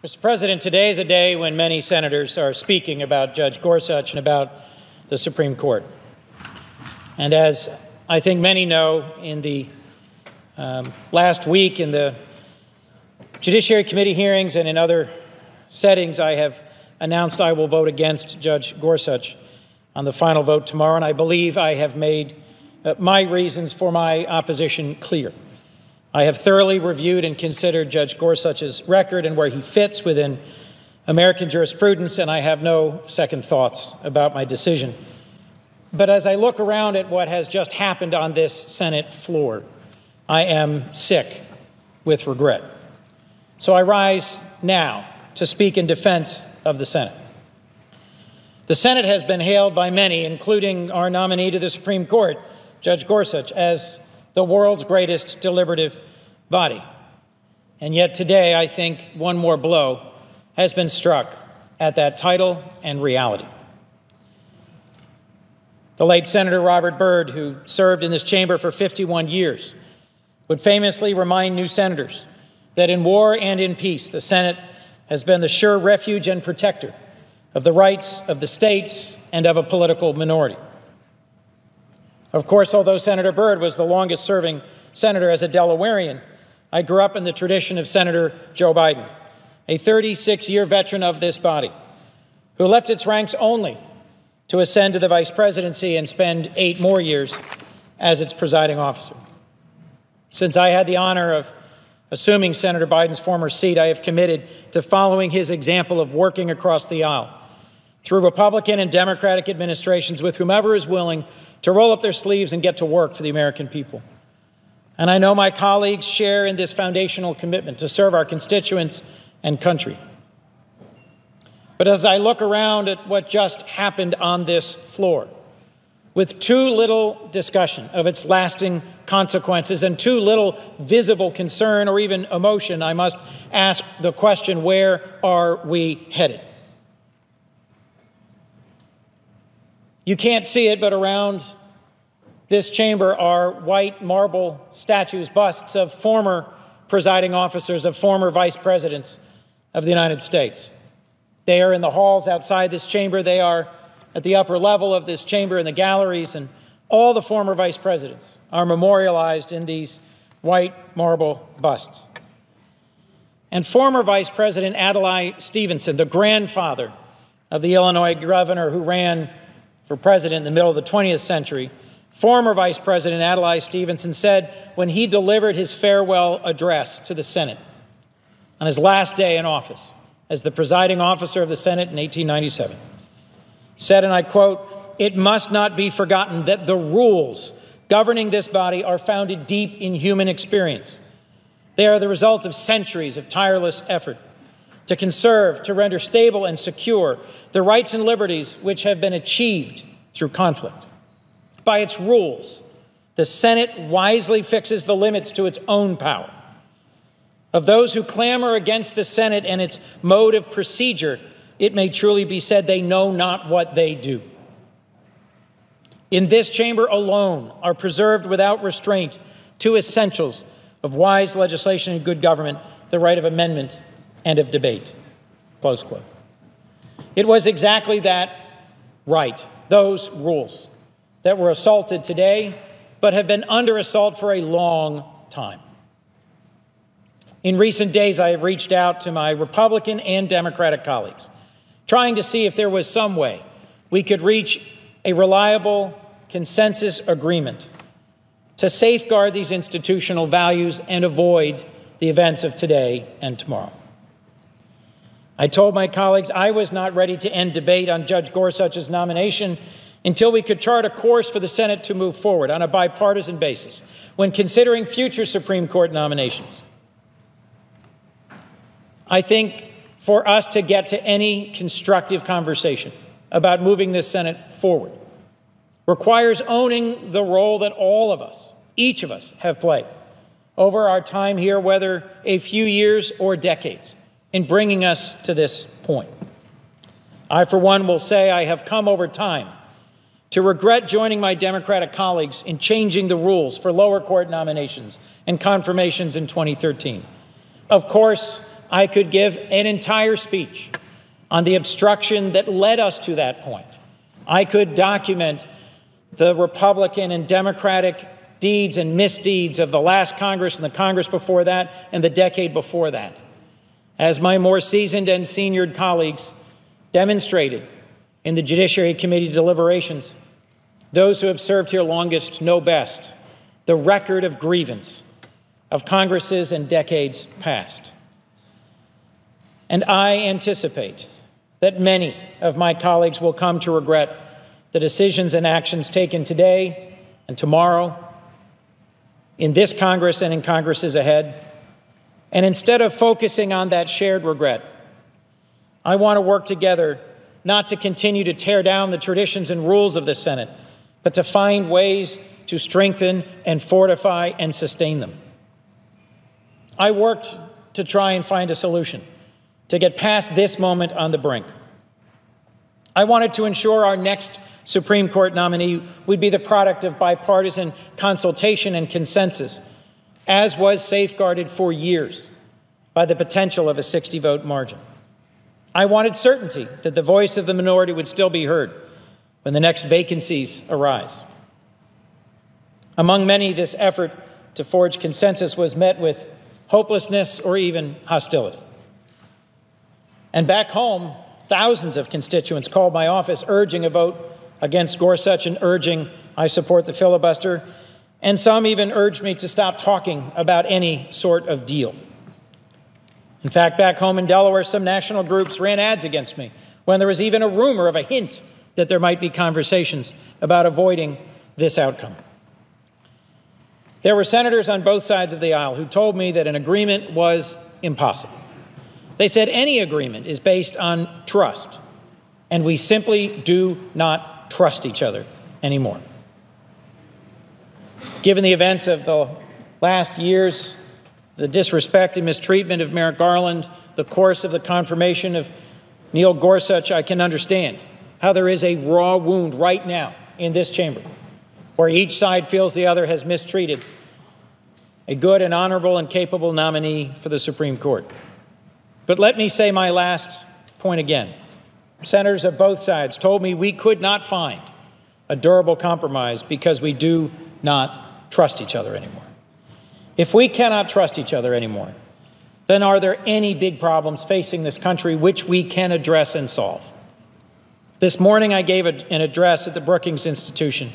Mr. President, today is a day when many senators are speaking about Judge Gorsuch and about the Supreme Court. And as I think many know, in the last week in the Judiciary Committee hearings and in other settings, I have announced I will vote against Judge Gorsuch on the final vote tomorrow, and I believe I have made my reasons for my opposition clear. I have thoroughly reviewed and considered Judge Gorsuch's record and where he fits within American jurisprudence, and I have no second thoughts about my decision. But as I look around at what has just happened on this Senate floor, I am sick with regret. So I rise now to speak in defense of the Senate. The Senate has been hailed by many, including our nominee to the Supreme Court, Judge Gorsuch, as the world's greatest deliberative body. And yet today, I think one more blow has been struck at that title and reality. The late Senator Robert Byrd, who served in this chamber for 51 years, would famously remind new senators that in war and in peace, the Senate has been the sure refuge and protector of the rights of the states and of a political minority. Of course, although Senator Byrd was the longest-serving senator as a Delawarean, I grew up in the tradition of Senator Joe Biden, a 36-year veteran of this body, who left its ranks only to ascend to the vice presidency and spend 8 more years as its presiding officer. Since I had the honor of assuming Senator Biden's former seat, I have committed to following his example of working across the aisle through Republican and Democratic administrations with whomever is willing to roll up their sleeves and get to work for the American people. And I know my colleagues share in this foundational commitment to serve our constituents and country. But as I look around at what just happened on this floor, with too little discussion of its lasting consequences and too little visible concern or even emotion, I must ask the question, where are we headed? You can't see it, but around this chamber are white marble statues, busts of former presiding officers, of former vice presidents of the United States. They are in the halls outside this chamber. They are at the upper level of this chamber in the galleries, and all the former vice presidents are memorialized in these white marble busts. And former Vice President Adlai Stevenson, the grandfather of the Illinois governor who ran for president in the middle of the 20th century, former Vice President Adlai Stevenson said when he delivered his farewell address to the Senate on his last day in office as the presiding officer of the Senate in 1897, said, and I quote, "It must not be forgotten that the rules governing this body are founded deep in human experience. They are the result of centuries of tireless effort to conserve, to render stable and secure the rights and liberties which have been achieved through conflict. By its rules, the Senate wisely fixes the limits to its own power. Of those who clamor against the Senate and its mode of procedure, it may truly be said they know not what they do. In this chamber alone are preserved without restraint 2 essentials of wise legislation and good government, the right of amendment and of debate." Close quote. It was exactly that right, those rules, that were assaulted today, but have been under assault for a long time. In recent days, I have reached out to my Republican and Democratic colleagues, trying to see if there was some way we could reach a reliable consensus agreement to safeguard these institutional values and avoid the events of today and tomorrow. I told my colleagues I was not ready to end debate on Judge Gorsuch's nomination until we could chart a course for the Senate to move forward on a bipartisan basis when considering future Supreme Court nominations. I think for us to get to any constructive conversation about moving this Senate forward requires owning the role that all of us, each of us, have played over our time here, whether a few years or decades, in bringing us to this point. I, for one, will say I have come over time to regret joining my Democratic colleagues in changing the rules for lower court nominations and confirmations in 2013. Of course, I could give an entire speech on the obstruction that led us to that point. I could document the Republican and Democratic deeds and misdeeds of the last Congress and the Congress before that and the decade before that. As my more seasoned and seniored colleagues demonstrated in the Judiciary Committee deliberations, those who have served here longest know best the record of grievance of Congresses and decades past. And I anticipate that many of my colleagues will come to regret the decisions and actions taken today and tomorrow in this Congress and in Congresses ahead. And instead of focusing on that shared regret, I want to work together not to continue to tear down the traditions and rules of the Senate, but to find ways to strengthen and fortify and sustain them. I worked to try and find a solution to get past this moment on the brink. I wanted to ensure our next Supreme Court nominee would be the product of bipartisan consultation and consensus, as was safeguarded for years by the potential of a 60-vote margin. I wanted certainty that the voice of the minority would still be heard when the next vacancies arise. Among many, this effort to forge consensus was met with hopelessness or even hostility. And back home, thousands of constituents called my office urging a vote against Gorsuch and urging I support the filibuster, and some even urged me to stop talking about any sort of deal. In fact, back home in Delaware, some national groups ran ads against me when there was even a rumor of a hint that there might be conversations about avoiding this outcome. There were senators on both sides of the aisle who told me that an agreement was impossible. They said any agreement is based on trust, and we simply do not trust each other anymore. Given the events of the last years, the disrespect and mistreatment of Merrick Garland, the course of the confirmation of Neil Gorsuch, I can understand how there is a raw wound right now in this chamber, where each side feels the other has mistreated a good and honorable and capable nominee for the Supreme Court. But let me say my last point again. Senators of both sides told me we could not find a durable compromise because we do not trust each other anymore. If we cannot trust each other anymore, then are there any big problems facing this country which we can address and solve? This morning I gave an address at the Brookings Institution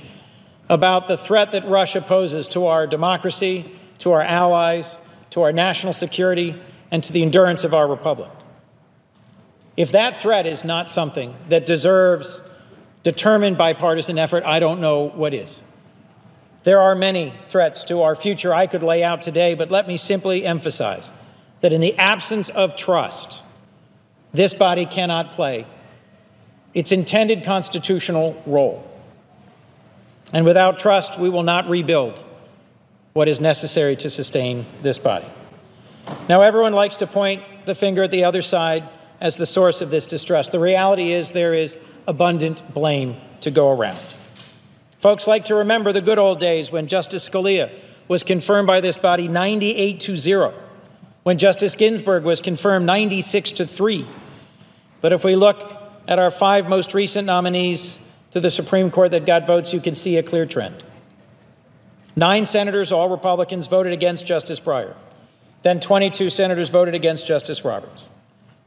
about the threat that Russia poses to our democracy, to our allies, to our national security, and to the endurance of our republic. If that threat is not something that deserves determined bipartisan effort, I don't know what is. There are many threats to our future I could lay out today, but let me simply emphasize that in the absence of trust, this body cannot play its intended constitutional role. And without trust, we will not rebuild what is necessary to sustain this body. Now, everyone likes to point the finger at the other side as the source of this distrust. The reality is there is abundant blame to go around. Folks like to remember the good old days when Justice Scalia was confirmed by this body 98-0, when Justice Ginsburg was confirmed 96-3. But if we look at our 5 most recent nominees to the Supreme Court that got votes, you can see a clear trend. 9 senators, all Republicans, voted against Justice Breyer. Then 22 senators voted against Justice Roberts.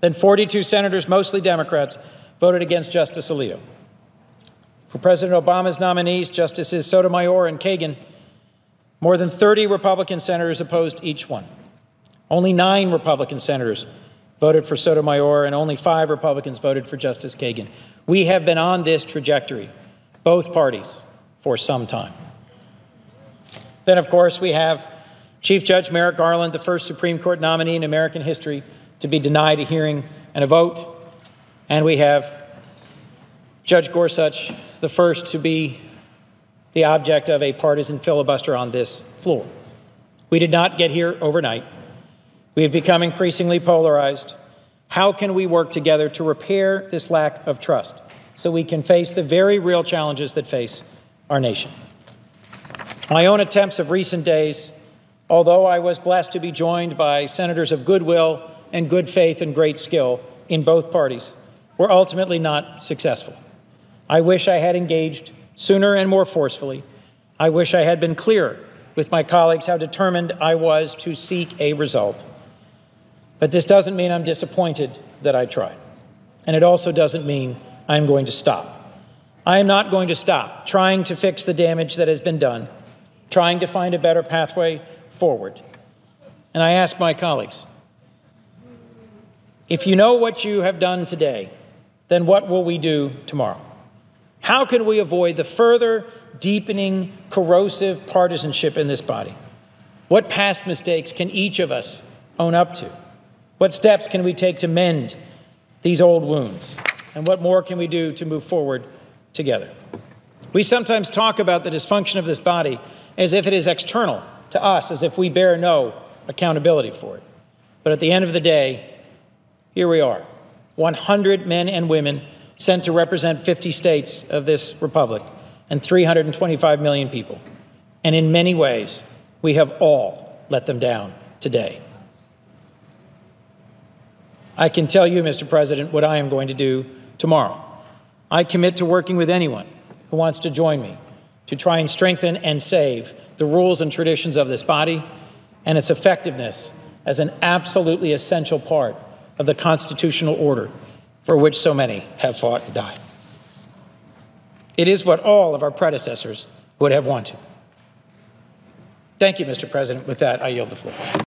Then 42 senators, mostly Democrats, voted against Justice Alito. For President Obama's nominees, Justices Sotomayor and Kagan, more than 30 Republican senators opposed each one. Only 9 Republican senators voted for Sotomayor, and only 5 Republicans voted for Justice Kagan. We have been on this trajectory, both parties, for some time. Then, of course, we have Chief Judge Merrick Garland, the first Supreme Court nominee in American history to be denied a hearing and a vote. And we have Judge Gorsuch, the first to be the object of a partisan filibuster on this floor. We did not get here overnight. We have become increasingly polarized. How can we work together to repair this lack of trust so we can face the very real challenges that face our nation? My own attempts of recent days, although I was blessed to be joined by senators of goodwill and good faith and great skill in both parties were ultimately not successful. I wish I had engaged sooner and more forcefully. I wish I had been clearer with my colleagues how determined I was to seek a result. But this doesn't mean I'm disappointed that I tried. And it also doesn't mean I'm going to stop. I am not going to stop trying to fix the damage that has been done, trying to find a better pathway forward. And I ask my colleagues, if you know what you have done today, then what will we do tomorrow? How can we avoid the further deepening, corrosive partisanship in this body? What past mistakes can each of us own up to? What steps can we take to mend these old wounds? And what more can we do to move forward together? We sometimes talk about the dysfunction of this body as if it is external to us, as if we bear no accountability for it. But at the end of the day, here we are, 100 men and women sent to represent 50 states of this republic and 325 million people. And in many ways, we have all let them down today. I can tell you, Mr. President, what I am going to do tomorrow. I commit to working with anyone who wants to join me to try and strengthen and save the rules and traditions of this body and its effectiveness as an absolutely essential part of the constitutional order for which so many have fought and died. It is what all of our predecessors would have wanted. Thank you, Mr. President. With that, I yield the floor.